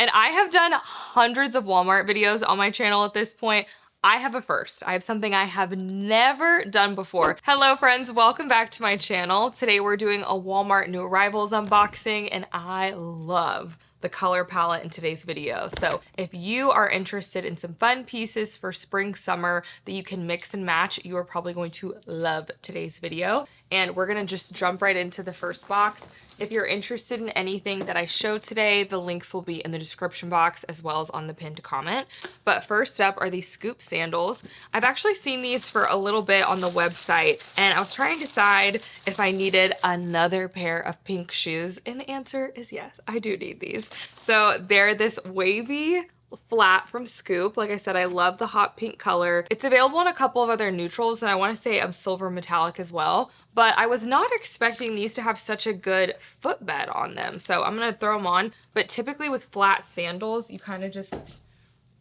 And I have done hundreds of Walmart videos on my channel at this point. I have a first. I have something I have never done before. Hello friends, welcome back to my channel. Today we're doing a Walmart new arrivals unboxing and I love the color palette in today's video. So if you are interested in some fun pieces for spring, summer that you can mix and match, you are probably going to love today's video. And we're gonna just jump right into the first box. If you're interested in anything that I showed today, the links will be in the description box as well as on the pinned comment. But first up are these scoop sandals. I've actually seen these for a little bit on the website and I was trying to decide if I needed another pair of pink shoes and the answer is yes, I do need these. So they're this wavy flat from Scoop. Like I said, I love the hot pink color. It's available in a couple of other neutrals and I want to say a silver metallic as well, but I was not expecting these to have such a good footbed on them. So I'm going to throw them on, but typically with flat sandals, you kind of just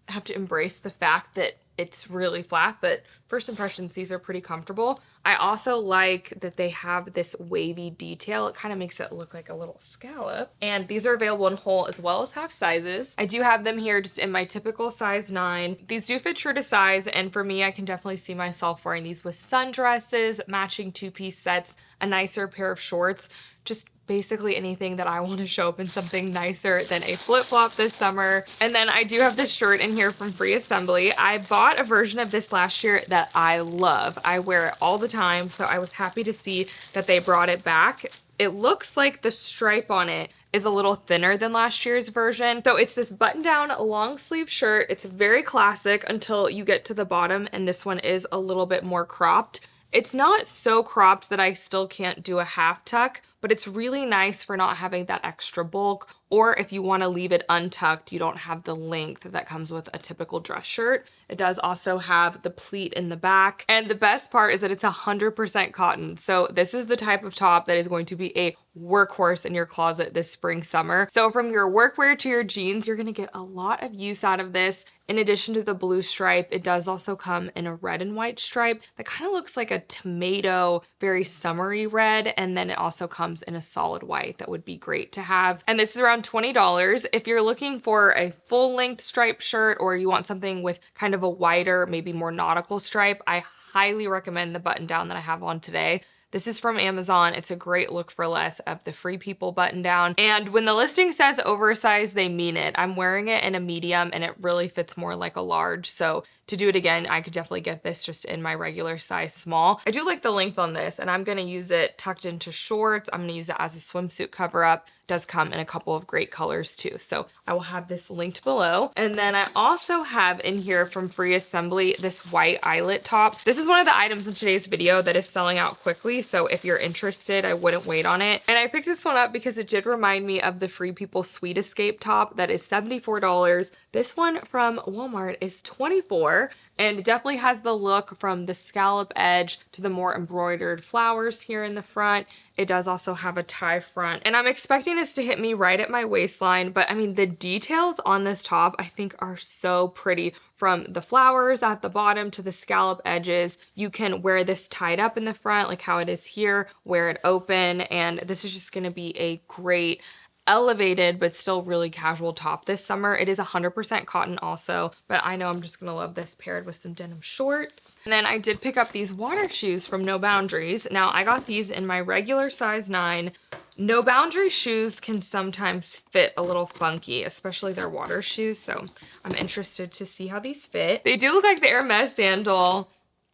have to embrace the fact that it's really flat, but first impressions, these are pretty comfortable. I also like that they have this wavy detail. It kind of makes it look like a little scallop. And these are available in whole as well as half sizes. I do have them here just in my typical size 9. These do fit true to size, and for me, I can definitely see myself wearing these with sundresses, matching two-piece sets, a nicer pair of shorts, just basically anything that I want to show up in something nicer than a flip-flop this summer. And then I do have this shirt in here from Free Assembly. I bought a version of this last year that I love. I wear it all the time, so I was happy to see that they brought it back. It looks like the stripe on it is a little thinner than last year's version. So it's this button-down long sleeve shirt. It's very classic until you get to the bottom, and this one is a little bit more cropped. It's not so cropped that I still can't do a half tuck, but it's really nice for not having that extra bulk, or if you want to leave it untucked, you don't have the length that comes with a typical dress shirt. It does also have the pleat in the back, and the best part is that it's 100% cotton. So this is the type of top that is going to be a workhorse in your closet this spring, summer. So from your workwear to your jeans, you're gonna get a lot of use out of this. In addition to the blue stripe, it does also come in a red and white stripe that kind of looks like a tomato, very summery red, and then it also comes in a solid white that would be great to have. And this is around $20. If you're looking for a full-length striped shirt or you want something with kind of a wider, maybe more nautical stripe, I highly recommend the button down that I have on today. This is from Amazon. It's a great look for less of the Free People button down. And when the listing says oversized, they mean it. I'm wearing it in a medium and it really fits more like a large. So to do it again, I could definitely get this just in my regular size small. I do like the length on this and I'm gonna use it tucked into shorts. I'm gonna use it as a swimsuit cover up. It does come in a couple of great colors too. So I will have this linked below. And then I also have in here from Free Assembly this white eyelet top. This is one of the items in today's video that is selling out quickly. So if you're interested, I wouldn't wait on it. And I picked this one up because it did remind me of the Free People Sweet Escape top that is $74. This one from Walmart is $24. And it definitely has the look from the scallop edge to the more embroidered flowers here in the front. It does also have a tie front. And I'm expecting this to hit me right at my waistline, but I mean, the details on this top I think are so pretty. From the flowers at the bottom to the scallop edges. You can wear this tied up in the front like how it is here, wear it open, and this is just gonna be a great elevated but still really casual top this summer. It is 100% cotton also, but I know I'm just gonna love this paired with some denim shorts. And then I did pick up these water shoes from No Boundaries. Now I got these in my regular size 9. No Boundary shoes can sometimes fit a little funky, especially their water shoes, so I'm interested to see how these fit. They do look like the Hermes sandal,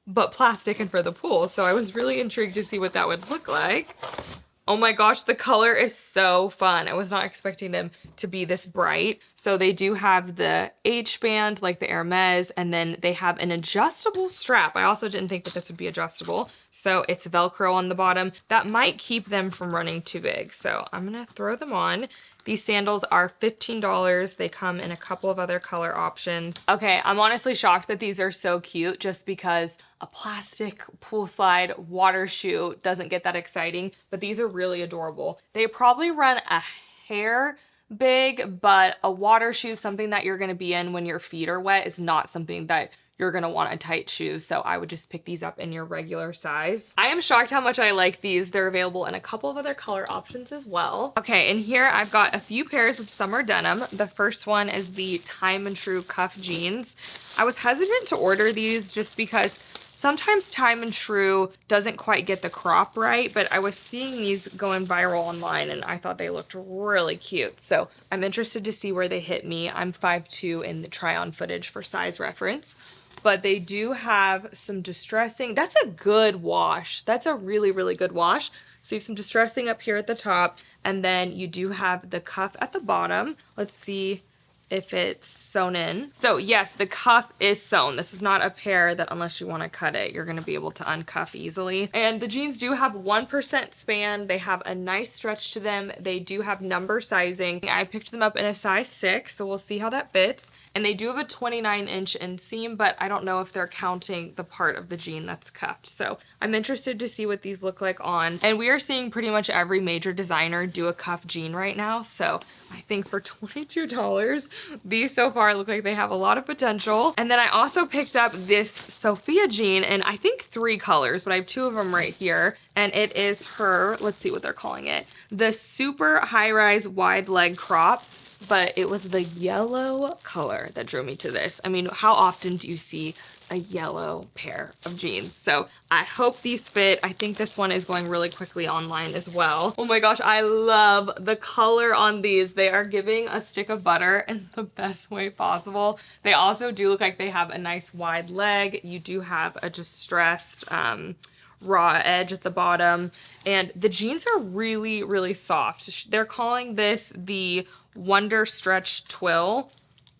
but plastic and for the pool, so I was really intrigued to see what that would look like. Oh my gosh, the color is so fun. I was not expecting them to be this bright. So they do have the H band like the Hermes, and then they have an adjustable strap. I also didn't think that this would be adjustable. So it's Velcro on the bottom. That might keep them from running too big. So I'm gonna throw them on. These sandals are $15. They come in a couple of other color options. Okay, I'm honestly shocked that these are so cute just because a plastic pool slide water shoe doesn't get that exciting, but these are really adorable. They probably run a hair big, but a water shoe, something that you're gonna be in when your feet are wet, is not something that you're gonna want a tight shoe, so I would just pick these up in your regular size. I am shocked how much I like these. They're available in a couple of other color options as well. Okay, and here I've got a few pairs of summer denim. The first one is the Time and True cuff jeans. I was hesitant to order these just because sometimes Time and True doesn't quite get the crop right, but I was seeing these going viral online and I thought they looked really cute. So I'm interested to see where they hit me. I'm 5'2" in the try-on footage for size reference. But they do have some distressing. That's a good wash. That's a really, really good wash. So you have some distressing up here at the top, and then you do have the cuff at the bottom. Let's see if it's sewn in. So yes, the cuff is sewn. This is not a pair that unless you want to cut it, you're going to be able to uncuff easily. And the jeans do have 1% span. They have a nice stretch to them. They do have number sizing. I picked them up in a size 6, so we'll see how that fits. And they do have a 29-inch inseam, but I don't know if they're counting the part of the jean that's cuffed. So I'm interested to see what these look like on. And we are seeing pretty much every major designer do a cuff jean right now. So I think for $22, these so far look like they have a lot of potential. And then I also picked up this Sophia jean in I think 3 colors, but I have 2 of them right here. And it is her, let's see what they're calling it, the super high-rise wide leg crop. But it was the yellow color that drew me to this. I mean, how often do you see a yellow pair of jeans? So I hope these fit. I think this one is going really quickly online as well. Oh my gosh, I love the color on these. They are giving a stick of butter in the best way possible. They also do look like they have a nice wide leg. You do have a distressed raw edge at the bottom. And the jeans are really, really soft. They're calling this the Wonder Stretch Twill.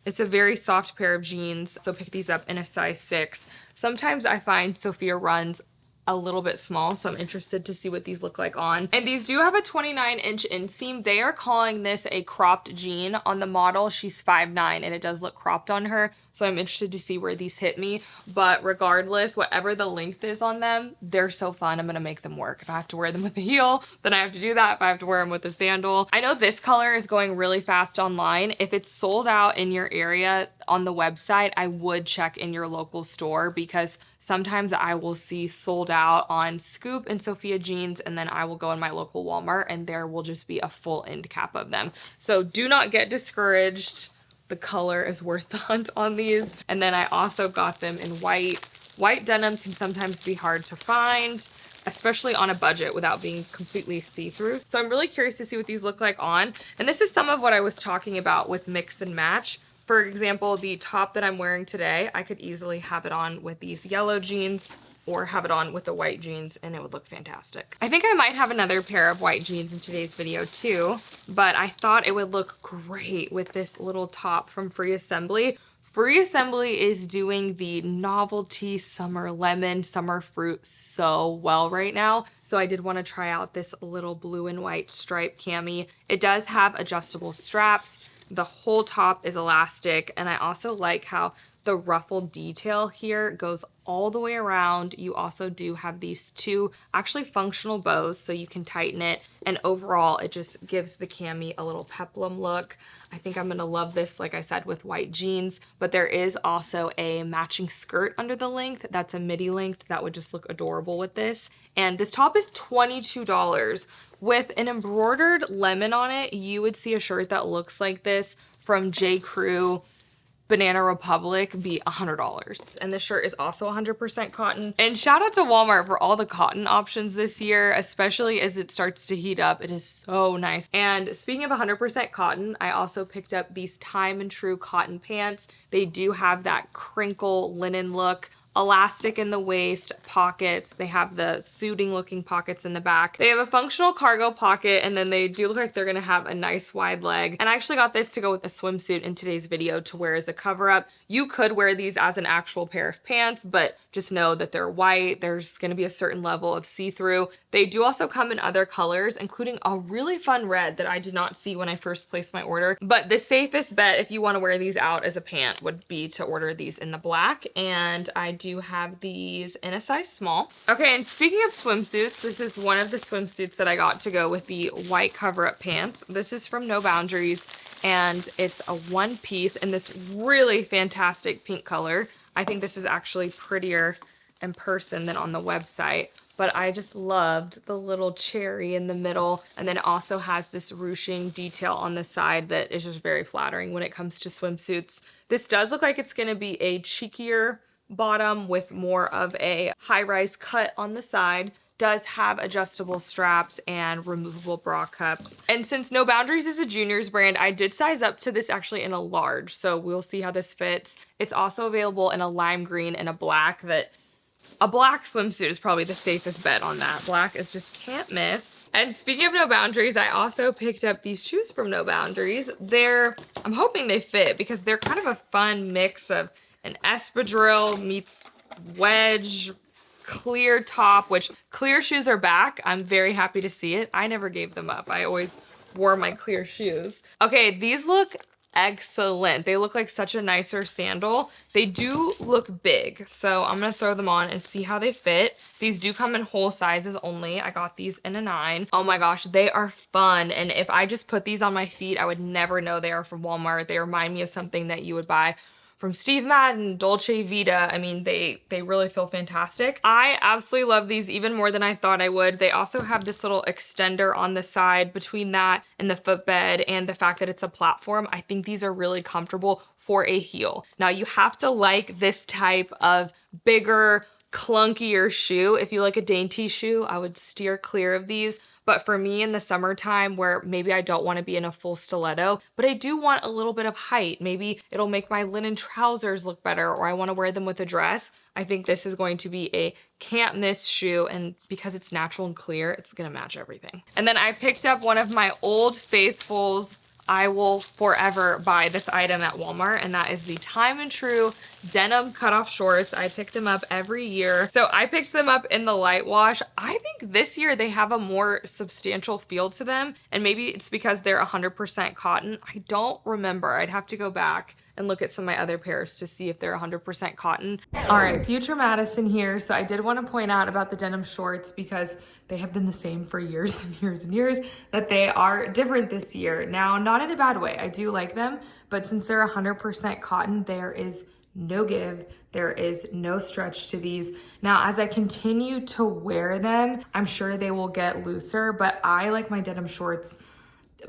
It's a very soft pair of jeans, so pick these up in a size 6. Sometimes I find Sophia runs a little bit small, so I'm interested to see what these look like on. And these do have a 29-inch inseam. They are calling this a cropped jean. On the model, she's 5'9", and it does look cropped on her. So I'm interested to see where these hit me. But regardless, whatever the length is on them, they're so fun. I'm gonna make them work. If I have to wear them with a heel, then I have to do that. If I have to wear them with a sandal. I know this color is going really fast online. If it's sold out in your area on the website, I would check in your local store because sometimes I will see sold out on Scoop and Sophia jeans, and then I will go in my local Walmart and there will just be a full end cap of them. So do not get discouraged. The color is worth the hunt on these. And then I also got them in white. White denim can sometimes be hard to find, especially on a budget without being completely see-through. So I'm really curious to see what these look like on. And this is some of what I was talking about with mix and match. For example, the top that I'm wearing today, I could easily have it on with these yellow jeans or have it on with the white jeans and it would look fantastic. I think I might have another pair of white jeans in today's video too, but I thought it would look great with this little top from Free Assembly. Free Assembly is doing the novelty summer lemon, summer fruit so well right now. So I did want to try out this little blue and white stripe cami. It does have adjustable straps. The whole top is elastic, and I also like how the ruffle detail here goes all the way around. You also do have these 2 actually functional bows so you can tighten it, and overall it just gives the cami a little peplum look. I think I'm gonna love this, like I said, with white jeans, but there is also a matching skirt under the length. That's a midi length that would just look adorable with this. And this top is $22. With an embroidered lemon on it, you would see a shirt that looks like this from J. Crew, Banana Republic be $100. And this shirt is also 100% cotton. And shout out to Walmart for all the cotton options this year, especially as it starts to heat up. It is so nice. And speaking of 100% cotton, I also picked up these Time and True cotton pants. They do have that crinkle linen look. Elastic in the waist, pockets. They have the suiting looking pockets in the back. They have a functional cargo pocket, and then they do look like they're gonna have a nice wide leg. And I actually got this to go with a swimsuit in today's video to wear as a cover up. You could wear these as an actual pair of pants, but just know that they're white. There's gonna be a certain level of see-through. They do also come in other colors, including a really fun red that I did not see when I first placed my order. But the safest bet if you wanna wear these out as a pant would be to order these in the black. And I do have these in a size small. Okay, and speaking of swimsuits, this is one of the swimsuits that I got to go with the white cover-up pants. This is from No Boundaries, and it's a one-piece in this really fantastic pink color. I think this is actually prettier in person than on the website. But I just loved the little cherry in the middle, and then it also has this ruching detail on the side that is just very flattering when it comes to swimsuits. This does look like it's gonna be a cheekier bottom with more of a high-rise cut on the side. Does have adjustable straps and removable bra cups. And since No Boundaries is a juniors brand, I did size up to this actually in a large, so we'll see how this fits. It's also available in a lime green and a black. A black swimsuit is probably the safest bet on that. Black is just can't miss. And speaking of No Boundaries, I also picked up these shoes from No Boundaries. I'm hoping they fit because they're kind of a fun mix of an espadrille meets wedge, clear top, which clear shoes are back. I'm very happy to see it. I never gave them up. I always wore my clear shoes. Okay, these look excellent. They look like such a nicer sandal. They do look big, so I'm gonna throw them on and see how they fit. These do come in whole sizes only. I got these in a 9. Oh my gosh, they are fun, and if I just put these on my feet, I would never know they are from Walmart. They remind me of something that you would buy from Steve Madden, Dolce Vita. I mean, they really feel fantastic. I absolutely love these even more than I thought I would. They also have this little extender on the side between that and the footbed, and the fact that it's a platform. I think these are really comfortable for a heel. Now, you have to like this type of bigger, clunkier shoe. If you like a dainty shoe, I would steer clear of these. But for me in the summertime where maybe I don't want to be in a full stiletto, but I do want a little bit of height, maybe it'll make my linen trousers look better, or I want to wear them with a dress, I think this is going to be a can't miss shoe, and because it's natural and clear, it's gonna match everything. And then I picked up one of my old faithfuls. I will forever buy this item at Walmart, and that is the Time and True denim cutoff shorts. I pick them up every year. So I picked them up in the light wash. I think this year they have a more substantial feel to them, and maybe it's because they're 100% cotton. I don't remember. I'd have to go back and look at some of my other pairs to see if they're 100% cotton. All right, future Madison here. So I did want to point out about the denim shorts, because they have been the same for years and years and years, that they are different this year. Now, not in a bad way. I do like them, but since they're 100% cotton, there is no give. There is no stretch to these. Now, as I continue to wear them, I'm sure they will get looser, but I like my denim shorts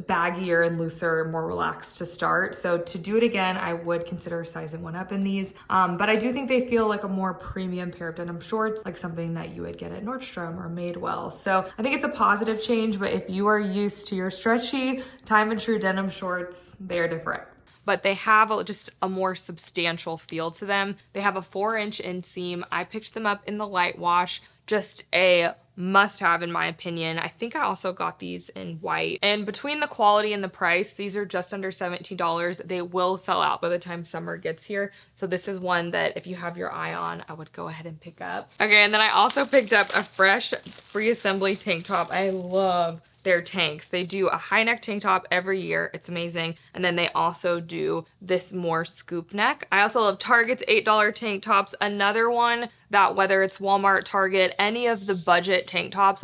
baggier and looser, more relaxed to start. So to do it again, I would consider sizing one up in these. But I do think they feel like a more premium pair of denim shorts, like something that you would get at Nordstrom or Madewell. So I think it's a positive change, but if you are used to your stretchy Time and True denim shorts, they're different. But they have just a more substantial feel to them. They have a 4-inch inseam. I picked them up in the light wash, just a must-have in my opinion. I think I also got these in white. And between the quality and the price, these are just under $17. They will sell out by the time summer gets here. So this is one that if you have your eye on, I would go ahead and pick up. Okay, and then I also picked up a fresh free assembly tank top. I love their tanks. They do a high neck tank top every year. It's amazing. And then they also do this more scoop neck. I also love Target's $8 tank tops. Another one that, whether it's Walmart, Target, any of the budget tank tops,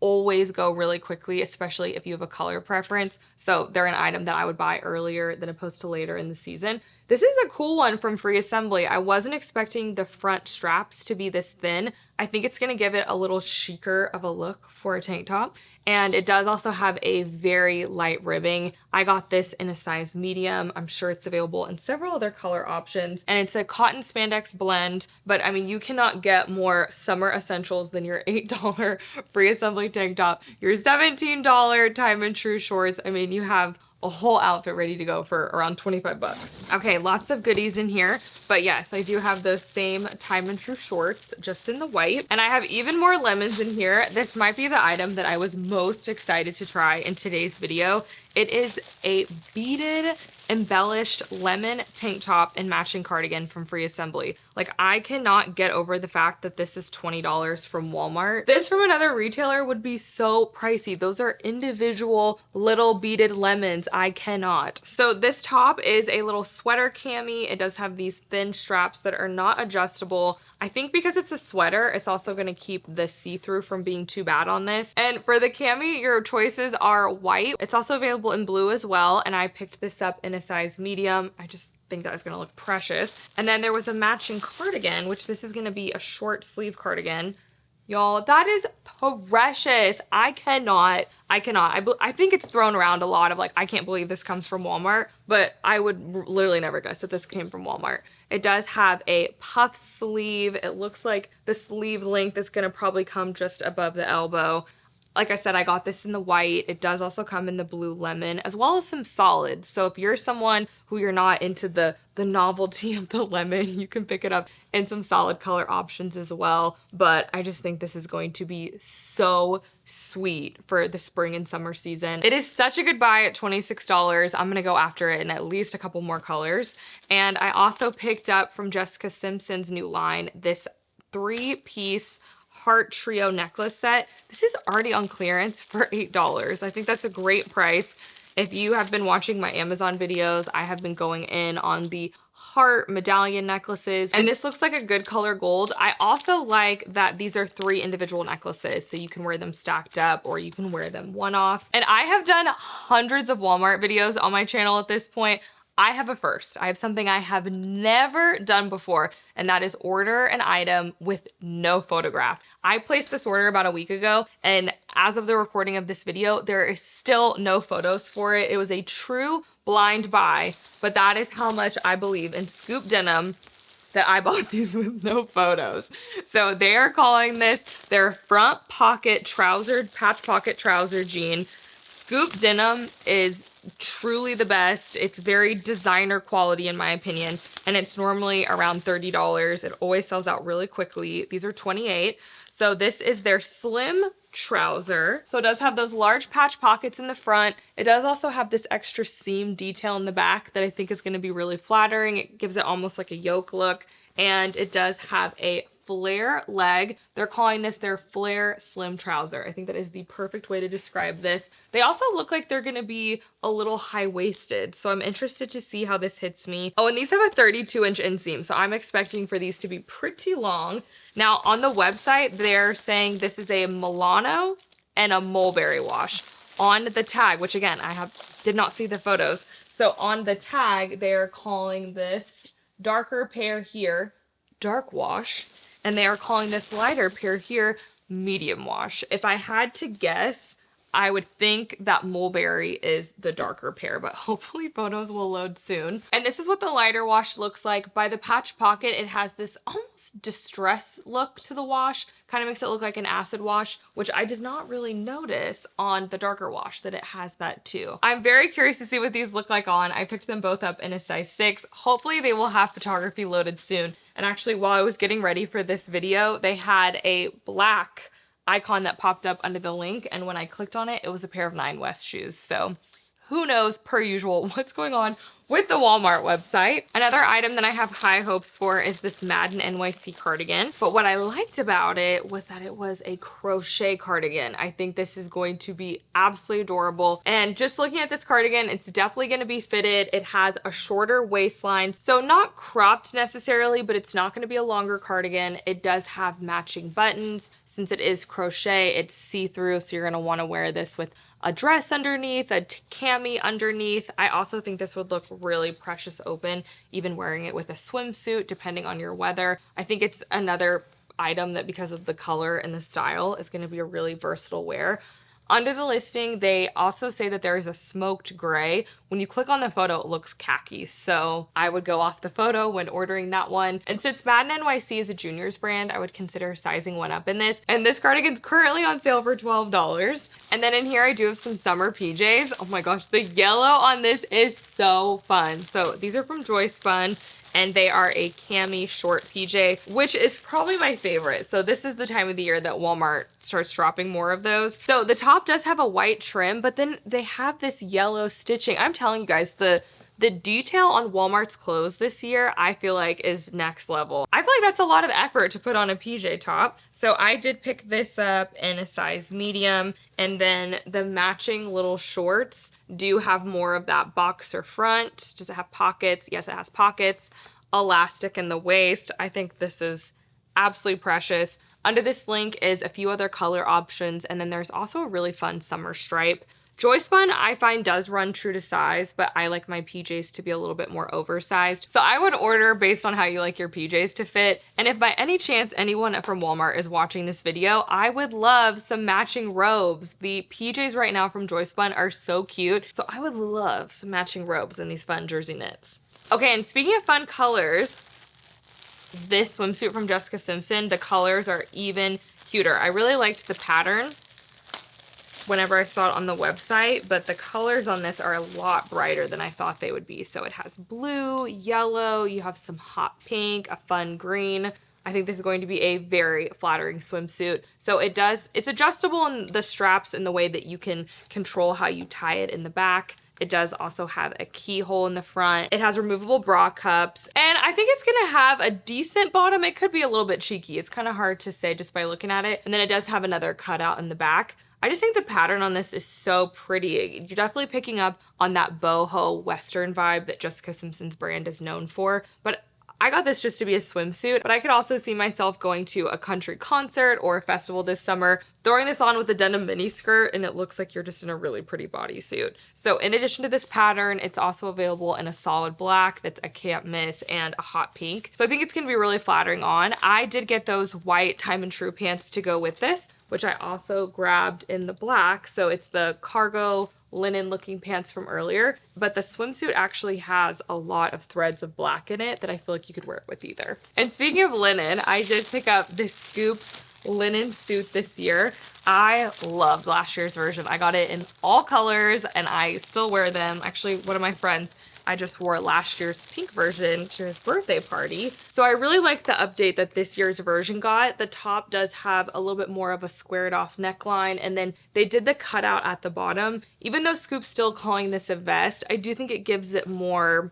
always go really quickly, especially if you have a color preference. So they're an item that I would buy earlier than opposed to later in the season. This is a cool one from Free Assembly. I wasn't expecting the front straps to be this thin. I think it's gonna give it a little chicer of a look for a tank top. And it does also have a very light ribbing. I got this in a size medium. I'm sure it's available in several other color options. And it's a cotton spandex blend, but I mean, you cannot get more summer essentials than your $8 Free Assembly tank top, your $17 Time and True shorts. I mean, you have a whole outfit ready to go for around 25 bucks. Okay, lots of goodies in here, but yes, I do have those same Time and True shorts, just in the white. And I have even more lemons in here. This might be the item that I was most excited to try in today's video. It is a beaded, embellished lemon tank top and matching cardigan from Free Assembly. Like, I cannot get over the fact that this is $20 from Walmart. This from another retailer would be so pricey. Those are individual little beaded lemons. I cannot. So this top is a little sweater cami. It does have these thin straps that are not adjustable. I think because it's a sweater, it's also gonna keep the see-through from being too bad on this. And for the cami, your choices are white. It's also available in blue as well, and I picked this up in a size medium. I just think that was gonna look precious. And then there was a matching cardigan, which this is gonna be a short sleeve cardigan. Y'all, that is precious. I cannot. I think it's thrown around a lot of like, I can't believe this comes from Walmart, but I would literally never guess that this came from Walmart. It does have a puff sleeve. It looks like the sleeve length is gonna probably come just above the elbow. Like I said, I got this in the white. It does also come in the blue lemon, as well as some solids. So if you're someone who you're not into the novelty of the lemon, you can pick it up in some solid color options as well. But I just think this is going to be so sweet for the spring and summer season. It is such a good buy at $26. I'm gonna go after it in at least a couple more colors. And I also picked up from Jessica Simpson's new line, this 3-piece heart trio necklace set. This is already on clearance for $8. I think that's a great price. If you have been watching my Amazon videos, I have been going in on the heart medallion necklaces, and this looks like a good color gold. I also like that these are 3 individual necklaces, so you can wear them stacked up or you can wear them one off. And I have done hundreds of Walmart videos on my channel at this point. I have a first. I have something I have never done before, and that is order an item with no photograph. I placed this order about a week ago, and as of the recording of this video, there is still no photos for it. It was a true blind buy, but that is how much I believe in Scoop Denim that I bought these with no photos. So they are calling this their front pocket trouser, patch pocket trouser jean. Scoop Denim is truly the best. It's very designer quality in my opinion, and it's normally around $30. It always sells out really quickly. These are $28. So this is their slim trouser. So it does have those large patch pockets in the front. It does also have this extra seam detail in the back that I think is going to be really flattering. It gives it almost like a yoke look, and it does have a flare leg. They're calling this their flare slim trouser. I think that is the perfect way to describe this. They also look like they're gonna be a little high-waisted, so I'm interested to see how this hits me. Oh, and these have a 32-inch inseam, so I'm expecting for these to be pretty long. Now, on the website, they're saying this is a Milano and a mulberry wash. On the tag, which again, did not see the photos. So on the tag, they're calling this darker pear here, dark wash, and they are calling this lighter pear here medium wash. If I had to guess, I would think that mulberry is the darker pear, but hopefully photos will load soon. And this is what the lighter wash looks like. By the patch pocket, it has this almost distress look to the wash. Kind of makes it look like an acid wash, which I did not really notice on the darker wash that it has that too. I'm very curious to see what these look like on. I picked them both up in a size 6. Hopefully they will have photography loaded soon. And actually, while I was getting ready for this video, they had a black icon that popped up under the link, and when I clicked on it, it was a pair of Nine West shoes. So who knows, per usual, what's going on with the Walmart website. Another item that I have high hopes for is this Madden NYC cardigan. But what I liked about it was that it was a crochet cardigan. I think this is going to be absolutely adorable. And just looking at this cardigan, it's definitely going to be fitted. It has a shorter waistline, so not cropped necessarily, but it's not going to be a longer cardigan. It does have matching buttons. Since it is crochet, it's see-through, so you're going to want to wear this with a dress underneath, a cami underneath. I also think this would look really precious open, even wearing it with a swimsuit, depending on your weather. I think it's another item that, because of the color and the style, is going to be a really versatile wear. Under the listing, they also say that there is a smoked gray. When you click on the photo, it looks khaki, so I would go off the photo when ordering that one. And since Madden NYC is a juniors brand, I would consider sizing one up in this. And this cardigan's currently on sale for $12. And then in here, I do have some summer PJs. Oh my gosh, the yellow on this is so fun. So these are from Joy Spun, and they are a cami short PJ, which is probably my favorite. So this is the time of the year that Walmart starts dropping more of those. So the top does have a white trim, but then they have this yellow stitching. I'm telling you guys, the detail on Walmart's clothes this year, I feel like, is next level. I feel like that's a lot of effort to put on a PJ top. So I did pick this up in a size medium, and then the matching little shorts do have more of that boxer front. Does it have pockets? Yes, it has pockets. Elastic in the waist. I think this is absolutely precious. Under this link is a few other color options, and then there's also a really fun summer stripe. Joyspun I find does run true to size, but I like my PJs to be a little bit more oversized. So I would order based on how you like your PJs to fit. And if by any chance anyone from Walmart is watching this video, I would love some matching robes. The PJs right now from Joyspun are so cute. So I would love some matching robes in these fun jersey knits. Okay, and speaking of fun colors, this swimsuit from Jessica Simpson, the colors are even cuter. I really liked the pattern whenever I saw it on the website, but the colors on this are a lot brighter than I thought they would be. So it has blue, yellow, you have some hot pink, a fun green. I think this is going to be a very flattering swimsuit. So it's adjustable in the straps in the way that you can control how you tie it in the back. It does also have a keyhole in the front. It has removable bra cups, and I think it's gonna have a decent bottom. It could be a little bit cheeky. It's kind of hard to say just by looking at it. And then it does have another cutout in the back. I just think the pattern on this is so pretty. You're definitely picking up on that boho Western vibe that Jessica Simpson's brand is known for. But I got this just to be a swimsuit, but I could also see myself going to a country concert or a festival this summer, throwing this on with a denim mini skirt, and it looks like you're just in a really pretty bodysuit. So in addition to this pattern, it's also available in a solid black that's a can't miss and a hot pink. So I think it's gonna be really flattering on. I did get those white Time and True pants to go with this, which I also grabbed in the black. So it's the cargo linen looking pants from earlier, but the swimsuit actually has a lot of threads of black in it that I feel like you could wear it with either. And speaking of linen, I did pick up this Scoop linen suit this year. I loved last year's version. I got it in all colors and I still wear them. Actually, one of my friends, I just wore last year's pink version to his birthday party. So I really like the update that this year's version got. The top does have a little bit more of a squared off neckline, and then they did the cutout at the bottom. Even though Scoop's still calling this a vest, I do think it gives it more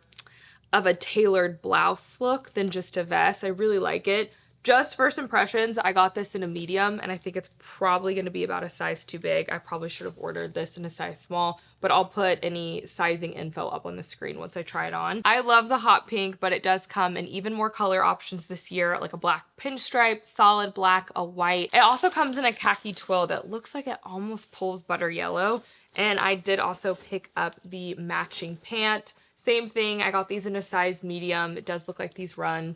of a tailored blouse look than just a vest. I really like it. Just first impressions, I got this in a medium, and I think it's probably going to be about a size too big. I probably should have ordered this in a size small, but I'll put any sizing info up on the screen once I try it on. I love the hot pink, but it does come in even more color options this year, like a black pinstripe, solid black, a white. It also comes in a khaki twill that looks like it almost pulls butter yellow. And I did also pick up the matching pant. Same thing, I got these in a size medium. It does look like these run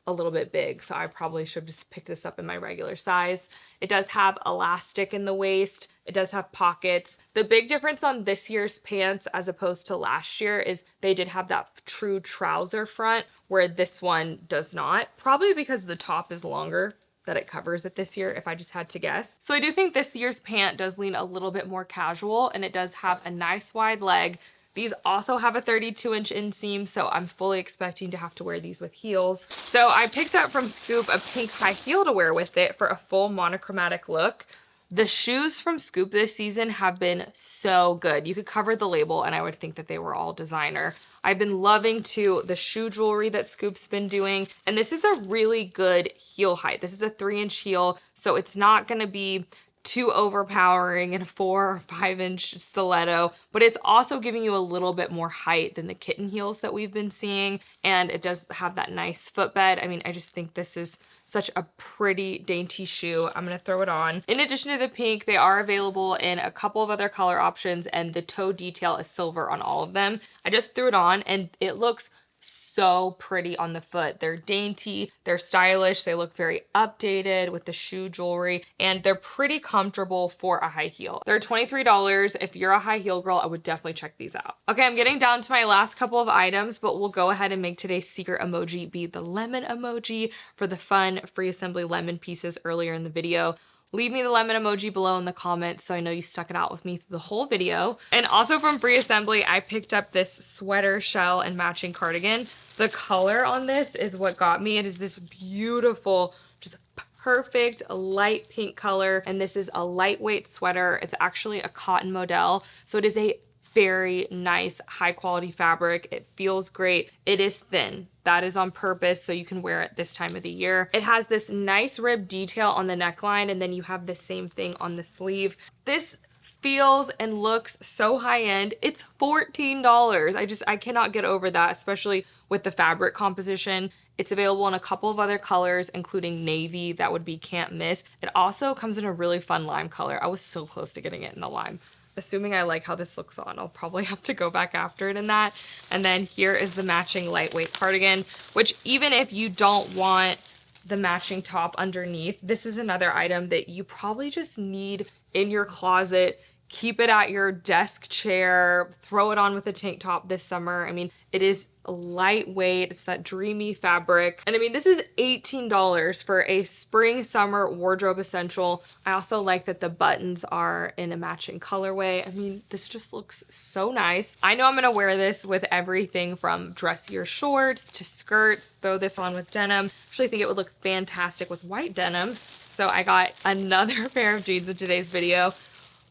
a little bit big, so I probably should just pick this up in my regular size. It does have elastic in the waist. It does have pockets. The big difference on this year's pants as opposed to last year is they did have that true trouser front where this one does not. Probably because the top is longer that it covers it this year, if I just had to guess. So I do think this year's pant does lean a little bit more casual, and it does have a nice wide leg. These also have a 32-inch inseam, so I'm fully expecting to have to wear these with heels. So I picked up from Scoop a pink high heel to wear with it for a full monochromatic look. The shoes from Scoop this season have been so good. You could cover the label and I would think that they were all designer. I've been loving too the shoe jewelry that Scoop's been doing, and this is a really good heel height. This is a 3-inch heel, so it's not gonna be too overpowering in a 4 or 5-inch stiletto, but it's also giving you a little bit more height than the kitten heels that we've been seeing, and it does have that nice footbed. I mean, I just think this is such a pretty dainty shoe. I'm gonna throw it on. In addition to the pink, they are available in a couple of other color options, and the toe detail is silver on all of them. I just threw it on and it looks so pretty on the foot. They're dainty, they're stylish, they look very updated with the shoe jewelry, and they're pretty comfortable for a high heel. They're $23. If you're a high heel girl, I would definitely check these out. Okay, I'm getting down to my last couple of items, but we'll go ahead and make today's secret emoji be the lemon emoji for the fun free assembly lemon pieces earlier in the video. Leave me the lemon emoji below in the comments so I know you stuck it out with me through the whole video. And also from Free Assembly, I picked up this sweater shell and matching cardigan. The color on this is what got me. It is this beautiful, just perfect light pink color. And this is a lightweight sweater. It's actually a cotton model. So it is a very nice high quality fabric. It feels great. It is thin. That is on purpose so you can wear it this time of the year. It has this nice rib detail on the neckline, and then you have the same thing on the sleeve. This feels and looks so high end. It's $14. I cannot get over that, especially with the fabric composition. It's available in a couple of other colors, including navy. That would be can't miss. It also comes in a really fun lime color. I was so close to getting it in the lime. assuming I like how this looks on, I'll probably have to go back after it in that. And then here is the matching lightweight cardigan, which even if you don't want the matching top underneath, this is another item that you probably just need in your closet. Keep it at your desk chair, throw it on with a tank top this summer. I mean, it is lightweight, it's that dreamy fabric. And I mean, this is $18 for a spring summer wardrobe essential. I also like that the buttons are in a matching colorway. I mean, this just looks so nice. I know I'm gonna wear this with everything from dressier shorts to skirts, throw this on with denim. I actually think it would look fantastic with white denim. So I got another pair of jeans in today's video.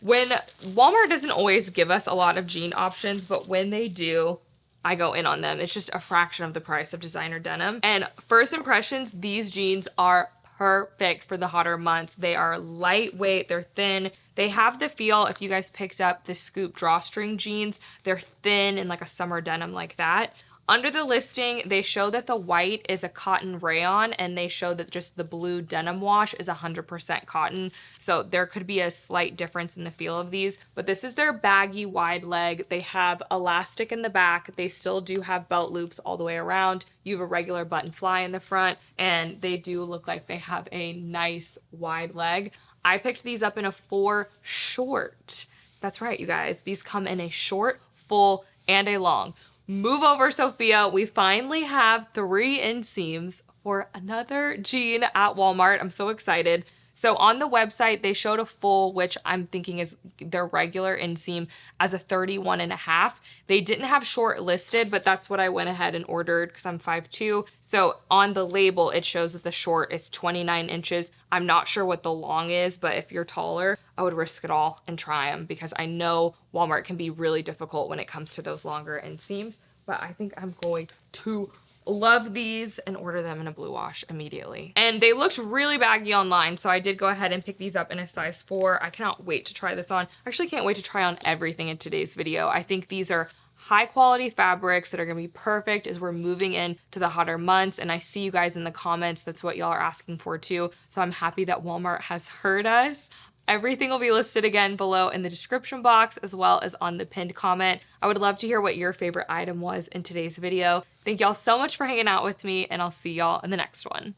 When Walmart doesn't always give us a lot of jean options, but when they do, I go in on them. It's just a fraction of the price of designer denim. And first impressions, these jeans are perfect for the hotter months. They are lightweight, they're thin. They have the feel, if you guys picked up the scoop drawstring jeans, they're thin and like a summer denim like that. Under the listing, they show that the white is a cotton rayon, and they show that just the blue denim wash is 100% cotton. So there could be a slight difference in the feel of these, but this is their baggy wide leg. They have elastic in the back. They still do have belt loops all the way around. You have a regular button fly in the front, and they do look like they have a nice wide leg. I picked these up in a 4 short. That's right, you guys. These come in a short, full, and a long. Move over, Sophia. We finally have 3 inseams for another jean at Walmart. I'm so excited. So on the website, they showed a full, which I'm thinking is their regular inseam, as a 31.5. They didn't have short listed, but that's what I went ahead and ordered because I'm 5'2". So on the label, it shows that the short is 29 inches. I'm not sure what the long is, but if you're taller, I would risk it all and try them because I know Walmart can be really difficult when it comes to those longer inseams. But I think I'm going to love these and order them in a blue wash immediately. And they looked really baggy online, so I did go ahead and pick these up in a size 4. I cannot wait to try this on. I actually can't wait to try on everything in today's video. I think these are high quality fabrics that are gonna be perfect as we're moving into the hotter months. And I see you guys in the comments, that's what y'all are asking for too. So I'm happy that Walmart has heard us. Everything will be listed again below in the description box as well as on the pinned comment. I would love to hear what your favorite item was in today's video. Thank y'all so much for hanging out with me, and I'll see y'all in the next one.